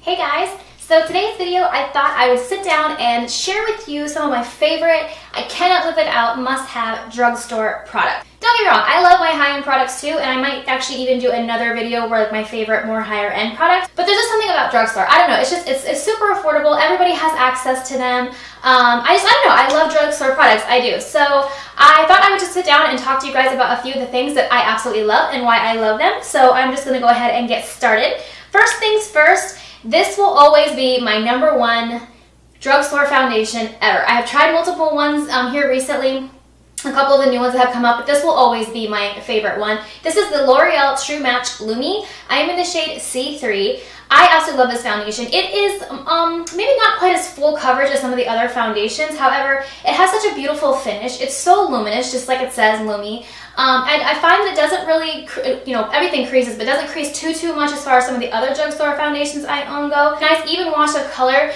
Hey guys, so today's video I thought I would sit down and share with you some of my favorite, I cannot live without, must-have drugstore products. Don't get me wrong, I love my high-end products too, and I might actually even do another video where like my favorite more higher-end products, but there's just something about drugstore. I don't know, it's super affordable, everybody has access to them. I don't know, I love drugstore products, I do. So I thought I would just sit down and talk to you guys about a few of the things that I absolutely love and why I love them. So I'm just gonna go ahead and get started. First things first, this will always be my #1 drugstore foundation ever. I have tried multiple ones here recently, a couple of the new ones that have come up, but this will always be my favorite one. This is the Loreal Tru Match Lumi. I am in the shade C3. I absolutely love this foundation. It is maybe not quite as full coverage as some of the other foundations. However, it has such a beautiful finish. It's so luminous, just like it says, Lumi. And I find that it doesn't really, everything creases, but it doesn't crease too much as far as some of the other drugstore foundations I own go. Nice even wash of color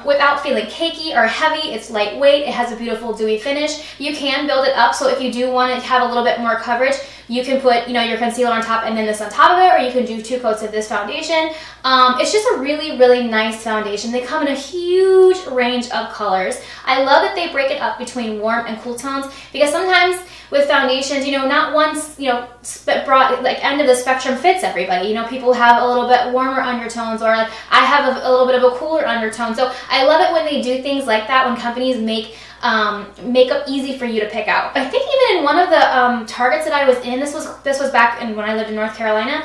without feeling cakey or heavy. It's lightweight. It has a beautiful dewy finish. You can build it up, so if you do want to have a little bit more coverage, you can put, your concealer on top and then this on top of it, or you can do 2 coats of this foundation. It's just a really nice foundation. They come in a huge range of colors. I love that they break it up between warm and cool tones, because sometimes with foundations, not once, end of the spectrum fits everybody. People have a little bit warmer undertones, or like I have a little bit of a cooler undertone. So I love it when they do things like that, when companies make makeup easy for you to pick out. I think even in one of the Targets that I was in, this was back when I lived in North Carolina,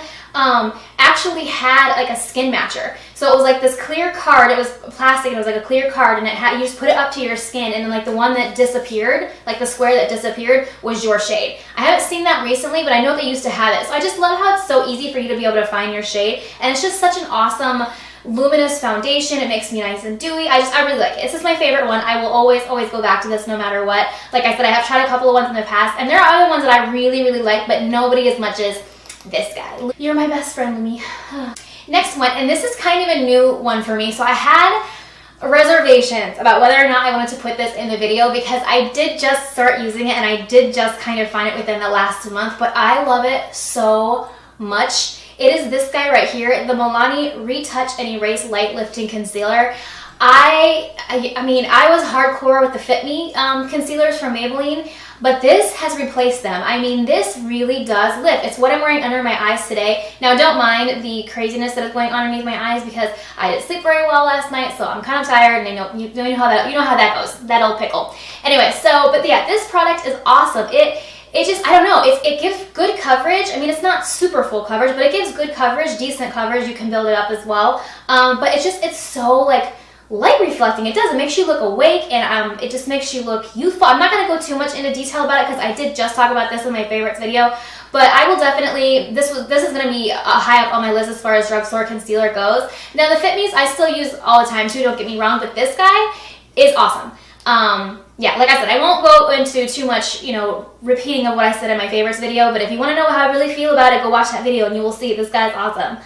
actually had like a skin matcher. So it was like this clear card. It was plastic. And it was like a clear card, and you just put it up to your skin, and then like the one that disappeared, like the square that disappeared, was your shade. I haven't seen that recently, but I know they used to have it. So I just love how it's so easy for you to be able to find your shade, and it's just such an awesome luminous foundation. It makes me nice and dewy. I really like it. This is my favorite one. I will always go back to this no matter what. Like I said, I have tried a couple of ones in the past, and there are other ones that I really like, but nobody as much as this guy. You're my best friend, Lumi. Next one, and this is kind of a new one for me. So I had reservations about whether or not I wanted to put this in the video, because I did just start using it, and I did just kind of find it within the last month, but I love it so much. It is this guy right here, the Milani Retouch and Erase Light Lifting Concealer. I was hardcore with the Fit Me concealers from Mabelline, but this has replaced them. This really does lift. It's what I'm wearing under my eyes today. Now, don't mind the craziness that is going on underneath my eyes, because I didn't sleep very well last night, so I'm kind of tired, and you know how that goes, that old pickle. Anyway, but yeah, this product is awesome. It just, I don't know, it gives good coverage. It's not super full coverage, but it gives good coverage, decent coverage. You can build it up as well. But it's so like light reflecting. It does. It makes you look awake, and it just makes you look youthful. I'm not going to go too much into detail about it, because I did just talk about this in my favorites video. But I will definitely, this is going to be high up on my list as far as drugstore concealer goes. Now the Fit Me's I still use all the time too, don't get me wrong, but this guy is awesome. Yeah, like I said, I won't go into too much, repeating of what I said in my favorites video, but if you want to know how I really feel about it, go watch that video and you will see this guy's awesome.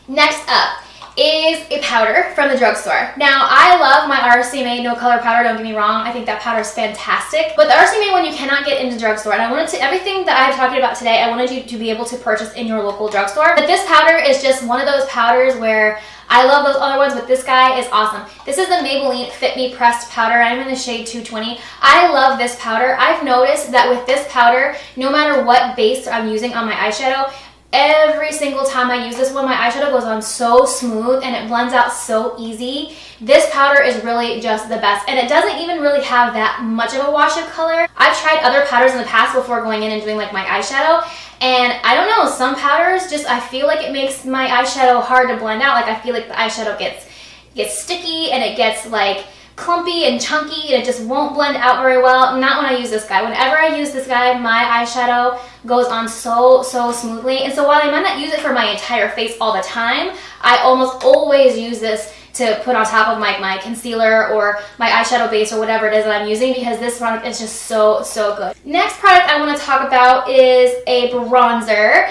Next up is a powder from the drugstore. Now, I love my RCMA No Color Powder, don't get me wrong. I think that powder is fantastic. But the RCMA one you cannot get in the drugstore, and everything that I'm talking about today, I wanted you to be able to purchase in your local drugstore. But this powder is just one of those powders where I love those other ones, but this guy is awesome. This is the Mabelline Fit Me Pressed Powder. I'm in the shade 220. I love this powder. I've noticed that with this powder, no matter what base I'm using on my eyeshadow, every single time I use this one, my eyeshadow goes on so smooth and it blends out so easy. This powder is really just the best, and it doesn't even really have that much of a wash of color. I've tried other powders in the past before going in and doing like my eyeshadow, and I don't know, some powders just, I feel like it makes my eyeshadow hard to blend out. Like I feel like the eyeshadow gets sticky, and it gets like clumpy and chunky, and it just won't blend out very well. Not when I use this guy. Whenever I use this guy, my eyeshadow goes on so smoothly. And so while I might not use it for my entire face all the time, I almost always use this to put on top of my concealer or my eyeshadow base or whatever it is that I'm using, because this product is just so good. Next product I want to talk about is a bronzer.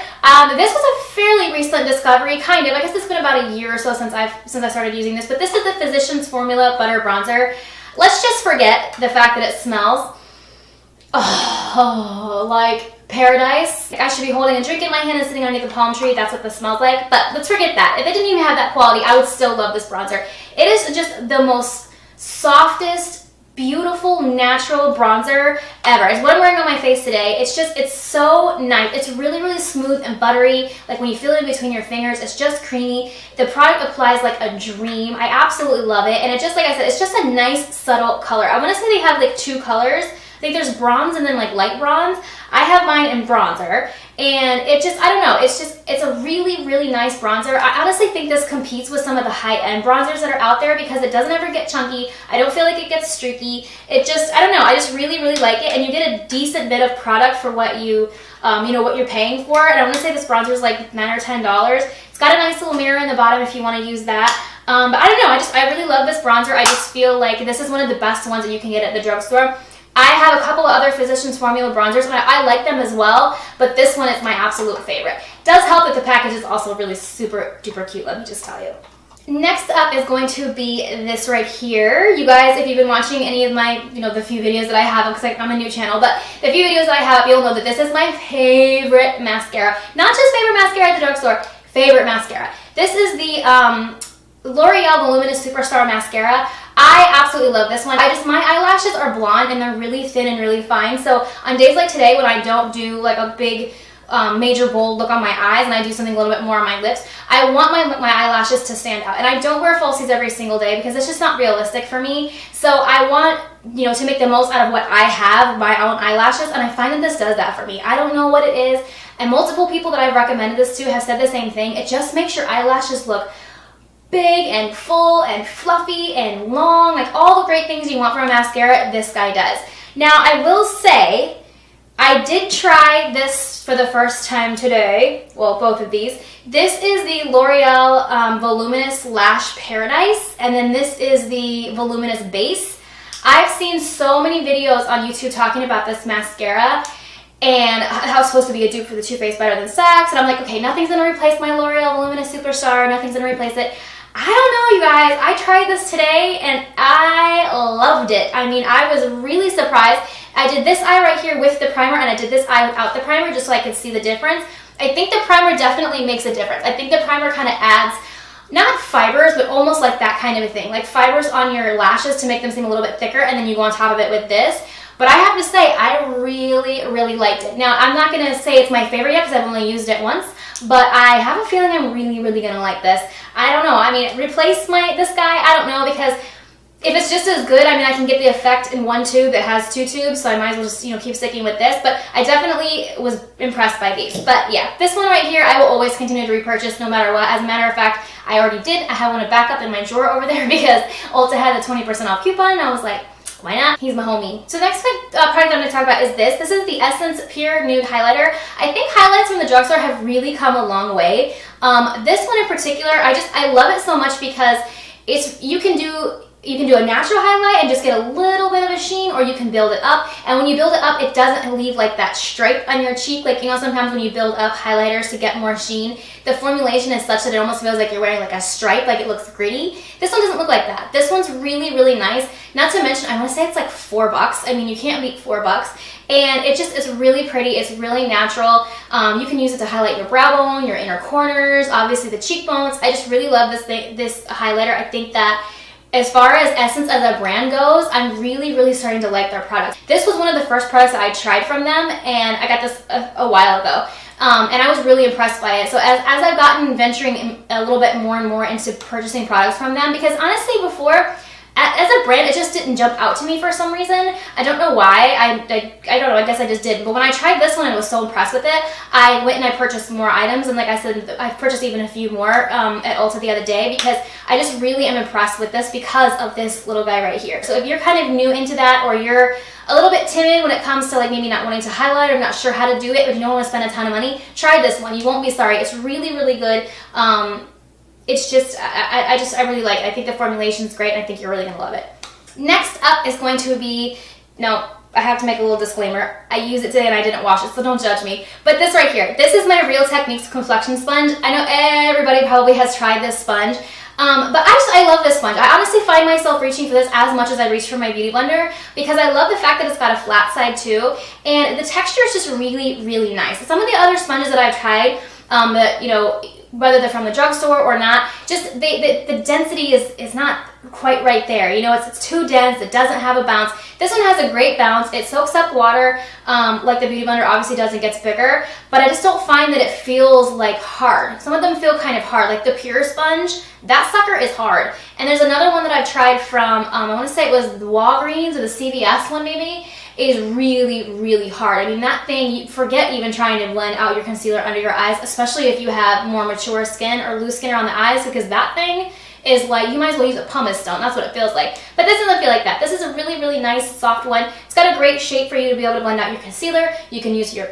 This was a fairly recent discovery, kind of. I guess it's been about a year or so since I started using this, but this is the Physicians Formula Butter Bronzer. Let's just forget the fact that it smells. Oh, like paradise. Like I should be holding a drink in my hand and sitting underneath a palm tree. That's what this smells like. But let's forget that. If it didn't even have that quality, I would still love this bronzer. It is just the most softest, beautiful, natural bronzer ever. It's what I'm wearing on my face today. It's so nice. It's really, really smooth and buttery. Like when you feel it in between your fingers, it's just creamy. The product applies like a dream. I absolutely love it. And it just, like I said, it's just a nice, subtle color. I want to say they have like 2 colors. I think there's bronze and then like light bronze. I have mine in bronzer, and it just, I don't know, it's a really, really nice bronzer. I honestly think this competes with some of the high-end bronzers that are out there because it doesn't ever get chunky. I don't feel like it gets streaky. It just, I don't know, I just really, really like it, and you get a decent bit of product for what you, you know, what you're paying for. And I want to say this bronzer is like $9 or $10. It's got a nice little mirror in the bottom if you want to use that. But I don't know, I really love this bronzer. I just feel like this is one of the best ones that you can get at the drugstore. I have a couple of other Physicians Formula bronzers, and I like them as well, but this one is my absolute favorite. It does help that the package is also really super duper cute, let me just tell you. Next up is going to be this right here. You guys, if you've been watching any of my, you know, the few videos that I have, because I'm a new channel, but the few videos that I have, you'll know that this is my favorite mascara. Not just favorite mascara at the drugstore, favorite mascara. This is the Loreal Voluminous Superstar mascara. I absolutely love this one. My eyelashes are blonde and they're really thin and really fine. So on days like today when I don't do like a big major bold look on my eyes and I do something a little bit more on my lips, I want my eyelashes to stand out. And I don't wear falsies every single day because it's just not realistic for me. So I want, you know, to make the most out of what I have, my own eyelashes, and I find that this does that for me. I don't know what it is, and multiple people that I've recommended this to have said the same thing. It just makes your eyelashes look big and full and fluffy and long, like all the great things you want from a mascara, this guy does. Now, I will say, I did try this for the first time today, well, both of these. This is the Loreal Voluminous Lash Paradise, and then this is the Voluminous Base. I've seen so many videos on YouTube talking about this mascara, and how it's supposed to be a dupe for the Too Faced Better Than Sex, and I'm like, okay, nothing's gonna replace my Loreal Voluminous Superstar, nothing's gonna replace it. I don't know, you guys. I tried this today and I loved it. I mean, I was really surprised. I did this eye right here with the primer, and I did this eye without the primer just so I could see the difference. I think the primer definitely makes a difference. I think the primer kind of adds, not fibers, but almost like that kind of a thing. Like fibers on your lashes to make them seem a little bit thicker, and then you go on top of it with this. But I have to say, I really, really liked it. Now, I'm not going to say it's my favorite yet because I've only used it once, but I have a feeling I'm really, really going to like this. I don't know. I mean, replace this guy? I don't know, because if it's just as good, I mean, I can get the effect in one tube that has 2 tubes, so I might as well just, you know, keep sticking with this. But I definitely was impressed by these. But yeah, this one right here, I will always continue to repurchase no matter what. As a matter of fact, I already did. I have one to back up in my drawer over there because Ulta had a 20% off coupon, and I was like, why not? He's my homie. So the next product I'm going to talk about is this. This is the Essence Pure Nude Highlighter. I think highlights from the drugstore have really come a long way. This one in particular, I love it so much because you can do a natural highlight and just get a little bit of a sheen, or you can build it up. And when you build it up, it doesn't leave like that stripe on your cheek. Like, you know, sometimes when you build up highlighters to get more sheen, the formulation is such that it almost feels like you're wearing like a stripe, like it looks gritty. This one doesn't look like that. This one's really, really nice. Not to mention, I want to say it's like $4. I mean, you can't beat $4. And it's really pretty. It's really natural. You can use it to highlight your brow bone, your inner corners, obviously the cheekbones. I just really love this highlighter. I think that as far as Essence as a brand goes, I'm really, really starting to like their products. This was one of the first products that I tried from them, and I got this a while ago. And I was really impressed by it. So as I've gotten venturing a little bit more and more into purchasing products from them, because honestly before, as a brand, it just didn't jump out to me for some reason. I don't know why. I don't know. I guess I just didn't. But when I tried this one and was so impressed with it, I went and I purchased more items. And like I said, I purchased even a few more at Ulta the other day because I just really am impressed with this because of this little guy right here. So if you're kind of new into that, or you're a little bit timid when it comes to like maybe not wanting to highlight or not sure how to do it, but you don't want to spend a ton of money, try this one. You won't be sorry. It's really, really good. It's just, I really like it. I think the formulation's great, and I think you're really going to love it. Next up is going to be, no, I have to make a little disclaimer. I used it today and I didn't wash it, so don't judge me. But this right here, this is my Real Techniques complexion sponge. I know everybody probably has tried this sponge, but I love this sponge. I honestly find myself reaching for this as much as I reach for my Beauty Blender because I love the fact that it's got a flat side too, and the texture is just really, really nice. Some of the other sponges that I've tried, that, you know, whether they're from the drugstore or not, just the density is not quite right there. You know, it's too dense, it doesn't have a bounce. This one has a great bounce. It soaks up water like the Beauty Blender obviously does and gets bigger, but I just don't find that it feels like hard. Some of them feel kind of hard, like the Pure Sponge. That sucker is hard. And there's another one that I've tried from, I want to say it was the Walgreens or the CVS one maybe, is really, really hard. I mean, that thing, you forget even trying to blend out your concealer under your eyes, especially if you have more mature skin or loose skin around the eyes, because that thing is like, you might as well use a pumice stone. That's what it feels like. But this doesn't feel like that. This is a really, really nice, soft one. It's got a great shape for you to be able to blend out your concealer. You can use your,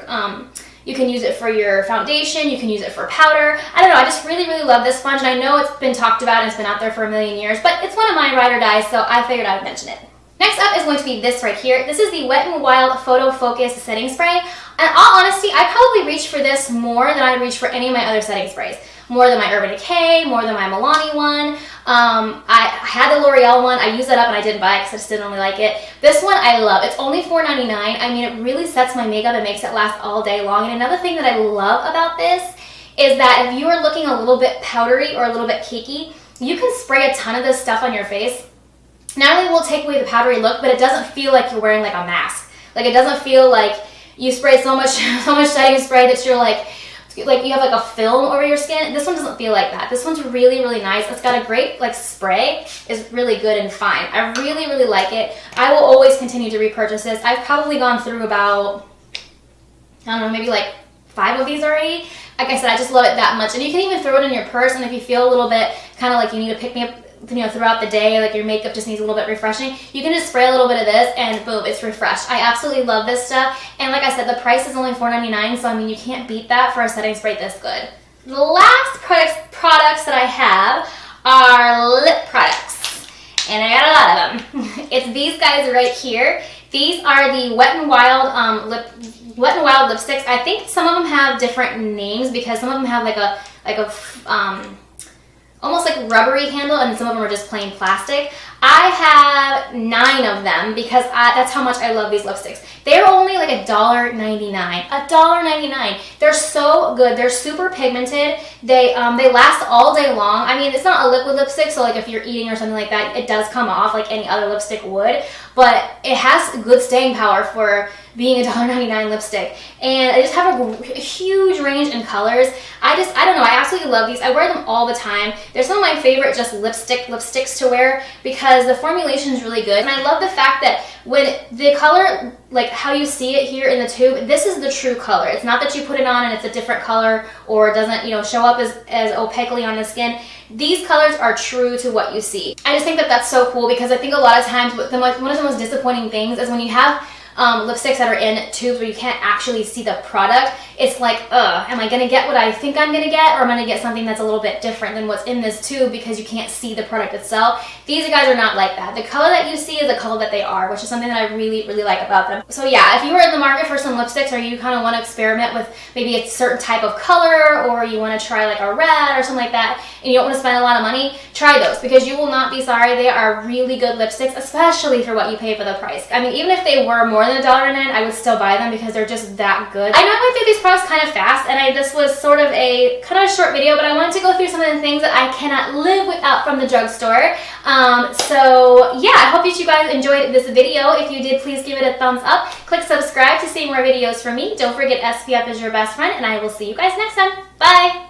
you can use it for your foundation. You can use it for powder. I don't know. I just really, really love this sponge. And I know it's been talked about and it's been out there for a million years, but it's one of my ride or dies, so I figured I would mention it. Next up is going to be this right here. This is the Wet n Wild Photo Focus Setting Spray. And in all honesty, I probably reach for this more than I reach for any of my other setting sprays. More than my Urban Decay, more than my Milani one. I had the L'Oreal one. I used that up and I didn't buy it because I just didn't really like it. This one I love. It's only $4.99. I mean, it really sets my makeup and makes it last all day long. And another thing that I love about this is that if you are looking a little bit powdery or a little bit cakey, you can spray a ton of this stuff on your face. Not only will it take away the powdery look, but it doesn't feel like you're wearing like a mask. Like it doesn't feel like you spray so much setting spray that you're like you have like a film over your skin. This one doesn't feel like that. This one's really, really nice. It's got a great like spray. It's really good and fine. I really, really like it. I will always continue to repurchase this. I've probably gone through about, I don't know, maybe like 5 of these already. Like I said, I just love it that much. And you can even throw it in your purse, and if you feel a little bit kind of like you need to pick me up, you know, throughout the day, like your makeup just needs a little bit refreshing, you can just spray a little bit of this and boom, it's refreshed. I absolutely love this stuff. And like I said, the price is only $4.99, so I mean, you can't beat that for a setting spray this good. The last products that I have are lip products. And I got a lot of them. It's these guys right here. These are the Wet n Wild lipsticks. I think some of them have different names because some of them have like a almost like rubbery handle, and some of them are just plain plastic. I have 9 of them because that's how much I love these lipsticks. They're only like $1.99. $1.99. They're so good. They're super pigmented. They last all day long. I mean, it's not a liquid lipstick, so like if you're eating or something like that, it does come off like any other lipstick would, but it has good staying power for being a $1.99 lipstick. And I just have a huge range in colors. I don't know, I absolutely love these. I wear them all the time. They're some of my favorite just lipsticks to wear because the formulation is really good. And I love the fact that when the color, like how you see it here in the tube, this is the true color. It's not that you put it on and it's a different color or it doesn't, you know, show up as opaquely on the skin. These colors are true to what you see. I just think that that's so cool because I think a lot of times one of the most disappointing things is when you have lipsticks that are in tubes where you can't actually see the product. It's like, am I gonna get what I think I'm gonna get, or am I gonna get something that's a little bit different than what's in this tube because you can't see the product itself? These guys are not like that. The color that you see is the color that they are, which is something that I really, really like about them. So yeah, if you are in the market for some lipsticks, or you kind of want to experiment with maybe a certain type of color, or you want to try like a red or something like that, and you don't want to spend a lot of money, try those because you will not be sorry. They are really good lipsticks, especially for what you pay for the price. I mean, even if they were more than $1.99, I would still buy them because they're just that good. I know I went through these products kind of fast, and this was sort of a short video, but I wanted to go through some of the things that I cannot live without from the drugstore. So yeah, I hope that you guys enjoyed this video. If you did, please give it a thumbs up. Click subscribe to see more videos from me. Don't forget SPF is your best friend, and I will see you guys next time. Bye!